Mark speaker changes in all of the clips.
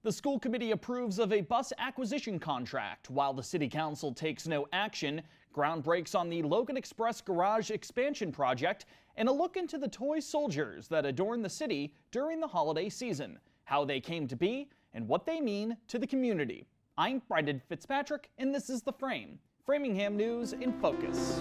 Speaker 1: The school committee approves of a bus acquisition contract while the city council takes no action. Ground breaks on the Logan Express garage expansion project and a look into the toy soldiers that adorn the city during the holiday season, how they came to be and what they mean to the community. I'm Brendan Fitzpatrick and this is The Frame, Framingham News in Focus.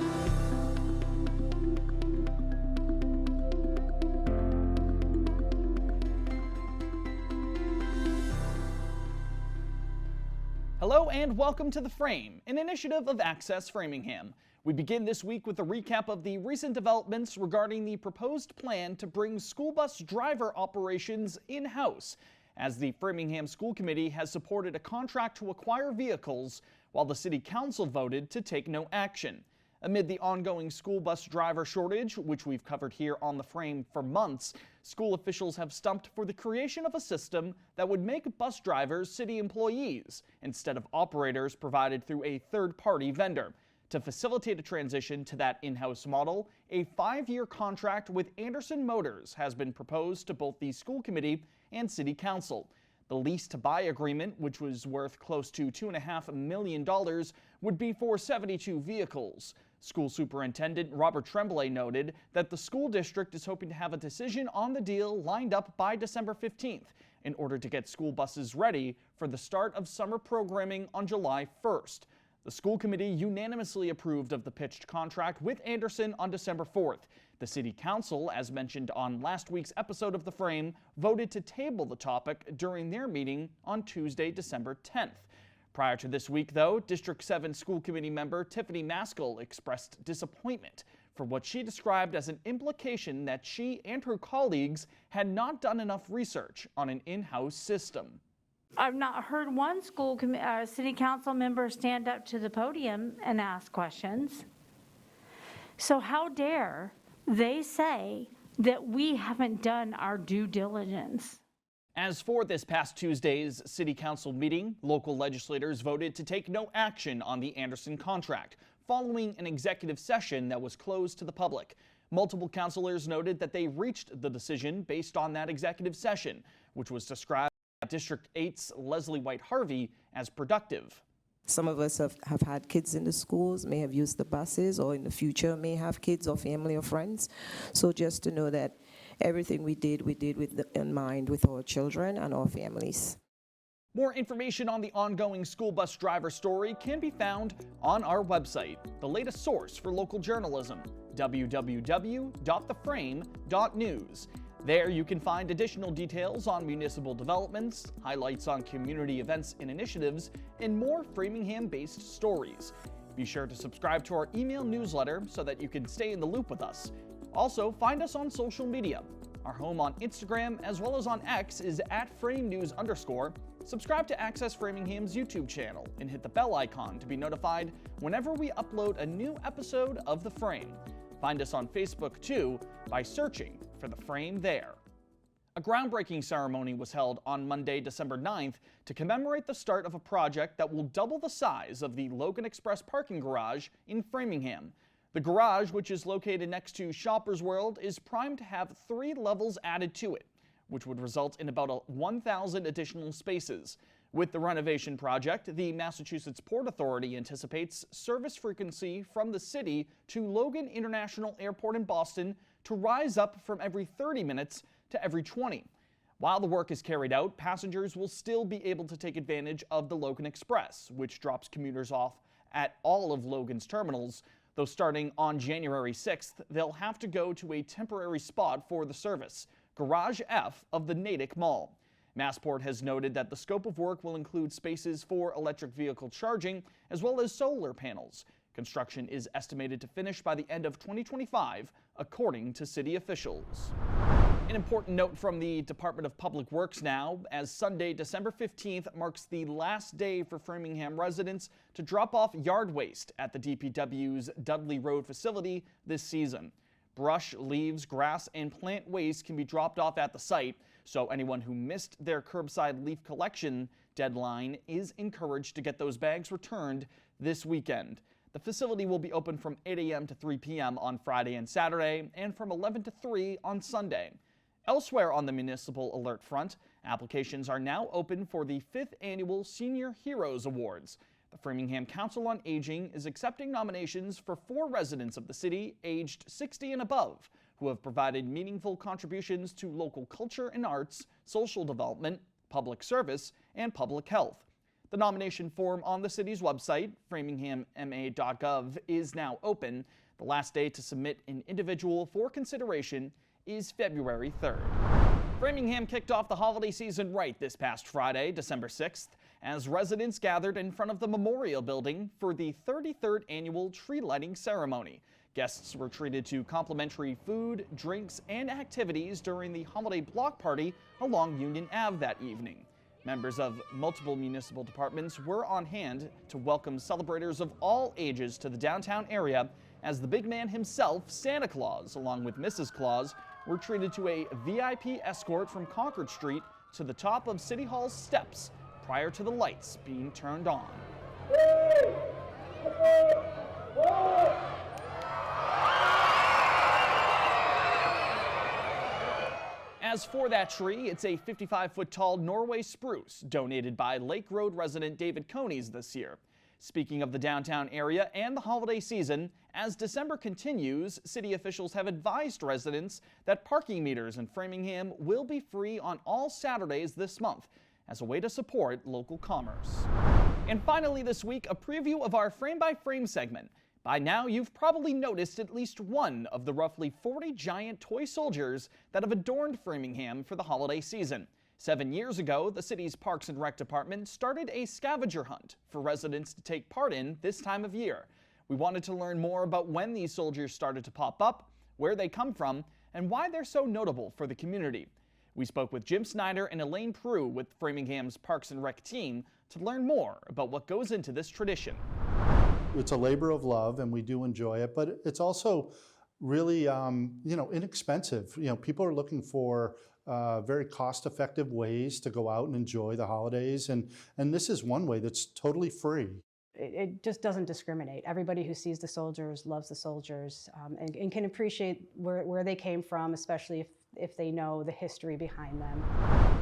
Speaker 1: Hello and welcome to The Frame, an initiative of Access Framingham. We begin this week with a recap of the recent developments regarding the proposed plan to bring school bus driver operations in-house, as the Framingham School Committee has supported a contract to acquire vehicles while the City Council voted to take no action. Amid the ongoing school bus driver shortage, which we've covered here on The Frame for months, school officials have stumped for the creation of a system that would make bus drivers city employees instead of operators provided through a third-party vendor. To facilitate a transition to that in-house model, a 5-year contract with Anderson Motors has been proposed to both the school committee and City Council. The lease-to-buy agreement, which was worth close to $2.5 million, would be for 72 vehicles. School Superintendent Robert Tremblay noted that the school district is hoping to have a decision on the deal lined up by December 15th in order to get school buses ready for the start of summer programming on July 1st. The school committee unanimously approved of the pitched contract with Anderson on December 4th. The City Council, as mentioned on last week's episode of The Frame, voted to table the topic during their meeting on Tuesday, December 10th. Prior to this week, though, District 7 School Committee member Tiffany Maskell expressed disappointment for what she described as an implication that she and her colleagues had not done enough research on an in-house system.
Speaker 2: I've not heard one city council member stand up to the podium and ask questions. So how dare they say that we haven't done our due diligence?
Speaker 1: As for this past Tuesday's City Council meeting, local legislators voted to take no action on the Anderson contract, following an executive session that was closed to the public. Multiple councilors noted that they reached the decision based on that executive session, which was described by District 8's Leslie White Harvey as productive.
Speaker 3: Some of us have had kids in the schools, may have used the buses, or in the future may have kids or family or friends. So just to know that everything we did in mind with our children and our families.
Speaker 1: More information on the ongoing school bus driver story can be found on our website, the latest source for local journalism, www.theframe.news. There you can find additional details on municipal developments, highlights on community events and initiatives, and more Framingham-based stories. Be sure to subscribe to our email newsletter so that you can stay in the loop with us. Also, find us on social media. Our home on Instagram as well as on X is @FrameNews_. Subscribe to Access Framingham's YouTube channel and hit the bell icon to be notified whenever we upload a new episode of The Frame. Find us on Facebook too by searching for The Frame there. A groundbreaking ceremony was held on Monday, December 9th to commemorate the start of a project that will double the size of the Logan Express parking garage in Framingham. The garage, which is located next to Shoppers World, is primed to have 3 levels added to it, which would result in about 1,000 additional spaces. With the renovation project, the Massachusetts Port Authority anticipates service frequency from the city to Logan International Airport in Boston to rise up from every 30 minutes to every 20. While the work is carried out, passengers will still be able to take advantage of the Logan Express, which drops commuters off at all of Logan's terminals. Though starting on January 6th, they'll have to go to a temporary spot for the service, Garage F of the Natick Mall. Massport has noted that the scope of work will include spaces for electric vehicle charging as well as solar panels. Construction is estimated to finish by the end of 2025, according to city officials. An important note from the Department of Public Works now, as Sunday, December 15th marks the last day for Framingham residents to drop off yard waste at the DPW's Dudley Road facility this season. Brush, leaves, grass, and plant waste can be dropped off at the site, so anyone who missed their curbside leaf collection deadline is encouraged to get those bags returned this weekend. The facility will be open from 8 a.m. to 3 p.m. on Friday and Saturday, and from 11 to 3 on Sunday. Elsewhere on the municipal alert front, Applications are now open for the 5th Annual Senior Heroes Awards. The Framingham Council on Aging is accepting nominations for 4 residents of the city aged 60 and above who have provided meaningful contributions to local culture and arts, social development, public service, and public health. The nomination form on the city's website, framinghamma.gov, is now open. The last day to submit an individual for consideration is February 3rd. Framingham kicked off the holiday season right this past Friday, December 6th, as residents gathered in front of the Memorial Building for the 33rd annual tree lighting ceremony. Guests were treated to complimentary food, drinks, and activities during the holiday block party along Union Ave that evening. Members of multiple municipal departments were on hand to welcome celebrators of all ages to the downtown area, as the big man himself, Santa Claus, along with Mrs. Claus, were treated to a VIP escort from Concord Street to the top of City Hall's steps prior to the lights being turned on. As for that tree, it's a 55-foot-tall Norway spruce donated by Lake Road resident David Conies this year. Speaking of the downtown area and the holiday season, as December continues, city officials have advised residents that parking meters in Framingham will be free on all Saturdays this month as a way to support local commerce. And finally this week, a preview of our frame-by-frame segment. By now, you've probably noticed at least one of the roughly 40 giant toy soldiers that have adorned Framingham for the holiday season. 7 years ago, the city's Parks and Rec department started a scavenger hunt for residents to take part in this time of year. We wanted to learn more about when these soldiers started to pop up, where they come from, and why they're so notable for the community. We spoke with Jim Snyder and Elaine Prue with Framingham's Parks and Rec team to learn more about what goes into this tradition.
Speaker 4: It's a labor of love, and we do enjoy it, but it's also really, inexpensive. People are looking for very cost-effective ways to go out and enjoy the holidays, and this is one way that's totally free.
Speaker 5: It just doesn't discriminate. Everybody who sees the soldiers loves the soldiers and can appreciate where they came from, especially if they know the history behind them.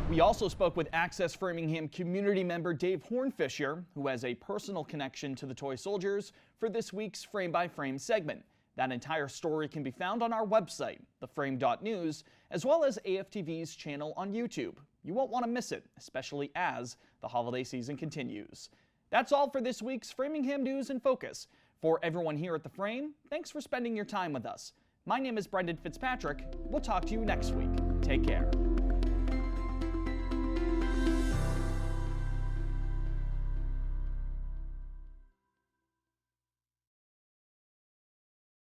Speaker 1: We also spoke with Access Framingham community member Dave Hornfisher, who has a personal connection to the toy soldiers, for this week's Frame by Frame segment. That entire story can be found on our website, theframe.news, as well as AFTV's channel on YouTube. You won't want to miss it, especially as the holiday season continues. That's all for this week's Framingham News in Focus. For everyone here at The Frame, thanks for spending your time with us. My name is Brendan Fitzpatrick. We'll talk to you next week. Take care.